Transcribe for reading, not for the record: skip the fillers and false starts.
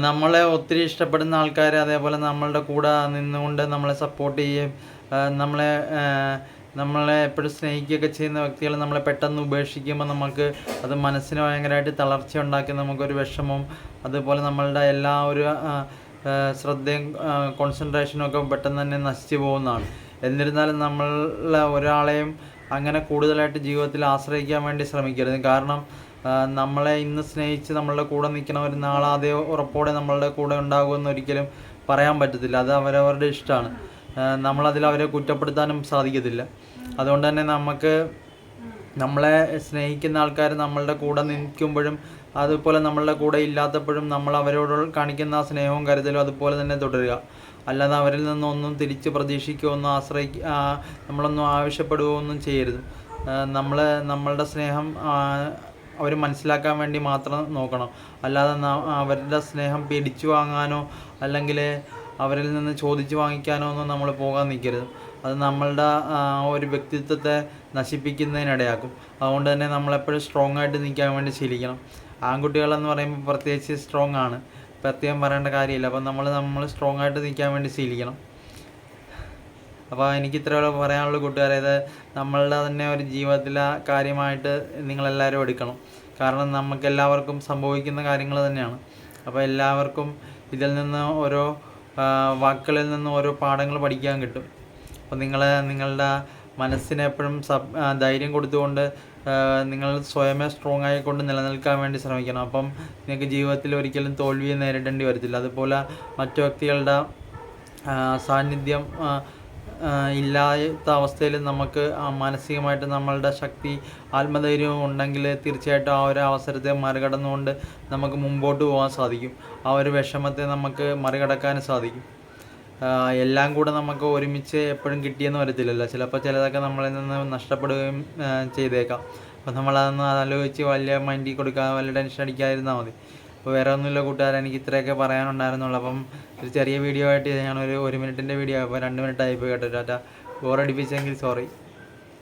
നമ്മളെ ഒത്തിരി ഇഷ്ടപ്പെടുന്ന ആൾക്കാർ അതേപോലെ നമ്മളുടെ കൂടെ നിന്നുകൊണ്ട് നമ്മളെ സപ്പോർട്ട് ചെയ്യുകയും നമ്മളെ നമ്മളെ എപ്പോഴും സ്നേഹിക്കുകയൊക്കെ ചെയ്യുന്ന വ്യക്തികൾ നമ്മളെ പെട്ടെന്ന് ഉപേക്ഷിക്കുമ്പോൾ നമുക്ക് അത് മനസ്സിന് ഭയങ്കരമായിട്ട് തളർച്ച ഉണ്ടാക്കി നമുക്കൊരു വിഷമവും അതുപോലെ നമ്മളുടെ എല്ലാ ഒരു ശ്രദ്ധയും കോൺസെൻട്രേഷനും ഒക്കെ പെട്ടെന്ന് തന്നെ നശിച്ചു പോകുന്നതാണ്. എന്നിരുന്നാലും നമ്മൾ ഒരാളെയും അങ്ങനെ കൂടുതലായിട്ട് ജീവിതത്തിൽ ആശ്രയിക്കാൻ വേണ്ടി ശ്രമിക്കരുത്. കാരണം നമ്മളെ ഇന്ന് സ്നേഹിച്ച് നമ്മളുടെ കൂടെ നിൽക്കണവർ നാളെ അതേ ഉറപ്പോടെ നമ്മളുടെ കൂടെ ഉണ്ടാകുമെന്ന് ഒരിക്കലും പറയാൻ പറ്റത്തില്ല. അത് അവരവരുടെ ഇഷ്ടമാണ്. നമ്മളതിൽ അവരെ കുറ്റപ്പെടുത്താനും സാധിക്കത്തില്ല. അതുകൊണ്ട് തന്നെ നമുക്ക് നമ്മളെ സ്നേഹിക്കുന്ന ആൾക്കാർ നമ്മളുടെ കൂടെ നിൽക്കുമ്പോഴും അതുപോലെ നമ്മളുടെ കൂടെ ഇല്ലാത്തപ്പോഴും നമ്മൾ അവരോട് കാണിക്കുന്ന ആ സ്നേഹവും കരുതലും അതുപോലെ തന്നെ തുടരുക. അല്ലാതെ അവരിൽ നിന്നൊന്നും തിരിച്ച് പ്രതീക്ഷിക്കുകയോ ഒന്നും നമ്മളൊന്നും ആവശ്യപ്പെടുകയോ ഒന്നും ചെയ്യരുത്. നമ്മളുടെ സ്നേഹം അവർ മനസ്സിലാക്കാൻ വേണ്ടി മാത്രം നോക്കണം. അല്ലാതെ അവരുടെ സ്നേഹം പിടിച്ചു വാങ്ങാനോ അല്ലെങ്കിൽ അവരിൽ നിന്ന് ചോദിച്ചു വാങ്ങിക്കാനോ ഒന്നും നമ്മൾ പോകാൻ നിൽക്കരുത്. അത് നമ്മളുടെ ഒരു വ്യക്തിത്വത്തെ നശിപ്പിക്കുന്നതിനിടയാക്കും. അതുകൊണ്ട് തന്നെ നമ്മളെപ്പോഴും സ്ട്രോങ് ആയിട്ട് നിൽക്കാൻ വേണ്ടി ശീലിക്കണം. ആൺകുട്ടികളെന്ന് പറയുമ്പോൾ പ്രത്യേകിച്ച് സ്ട്രോങ് ആണ്, പ്രത്യേകം പറയേണ്ട കാര്യമില്ല. അപ്പം നമ്മൾ സ്ട്രോങ് ആയിട്ട് നിൽക്കാൻ വേണ്ടി ശീലിക്കണം. അപ്പോൾ എനിക്ക് ഇത്രയുള്ള പറയാനുള്ള കൂട്ടുകാരെ, ഇത് നമ്മളുടെ തന്നെ ഒരു ജീവിതത്തിലെ കാര്യമായിട്ട് നിങ്ങളെല്ലാവരും എടുക്കണം. കാരണം നമുക്കെല്ലാവർക്കും സംഭവിക്കുന്ന കാര്യങ്ങൾ തന്നെയാണ്. അപ്പോൾ എല്ലാവർക്കും ഇതിൽ നിന്ന് ഓരോ വാക്കുകളിൽ നിന്ന് ഓരോ പാഠങ്ങൾ പഠിക്കാൻ കിട്ടും. അപ്പോൾ നിങ്ങളുടെ മനസ്സിനെ എപ്പോഴും ധൈര്യം കൊടുത്തുകൊണ്ട് നിങ്ങൾ സ്വയമേ സ്ട്രോങ് ആയിക്കൊണ്ട് നിലനിൽക്കാൻ വേണ്ടി ശ്രമിക്കണം. അപ്പം നിങ്ങൾക്ക് ജീവിതത്തിൽ ഒരിക്കലും തോൽവിയെ നേരിടേണ്ടി വരത്തില്ല. അതുപോലെ മറ്റു വ്യക്തികളുടെ സാന്നിധ്യം ഇല്ലാത്ത അവസ്ഥയിൽ നമുക്ക് മാനസികമായിട്ട് നമ്മളുടെ ശക്തി ആത്മധൈര്യവും ഉണ്ടെങ്കിൽ തീർച്ചയായിട്ടും ആ ഒരു അവസരത്തെ മറികടന്നുകൊണ്ട് നമുക്ക് മുമ്പോട്ട് പോകാൻ സാധിക്കും. ആ ഒരു വിഷമത്തെ നമുക്ക് മറികടക്കാനും സാധിക്കും. എല്ലാം കൂടെ നമുക്ക് ഒരുമിച്ച് എപ്പോഴും കിട്ടിയെന്ന് വരത്തില്ലല്ലോ. ചിലപ്പോൾ ചിലതൊക്കെ നമ്മളിൽ നിന്ന് നഷ്ടപ്പെടുകയും ചെയ്തേക്കാം. അപ്പോൾ നമ്മളതൊന്ന് ആലോചിച്ച് വലിയ മൈൻഡിൽ കൊടുക്കാതെ വലിയ ടെൻഷൻ അടിക്കാതിരുന്നാൽ മതി. അപ്പോൾ വേറെ ഒന്നുമില്ല കൂട്ടുകാരെ, എനിക്ക് ഇത്രയൊക്കെ പറയാനുണ്ടായിരുന്നുള്ളൂ. അപ്പം ഒരു ചെറിയ വീഡിയോ ആയിട്ട് ഞാനൊരു 1 മിനിറ്റിൻ്റെ വീഡിയോ, അപ്പോൾ 2 മിനിറ്റ് ആയിപ്പോയി കേട്ടോ. ബോറടിപ്പിച്ചെങ്കിൽ സോറി.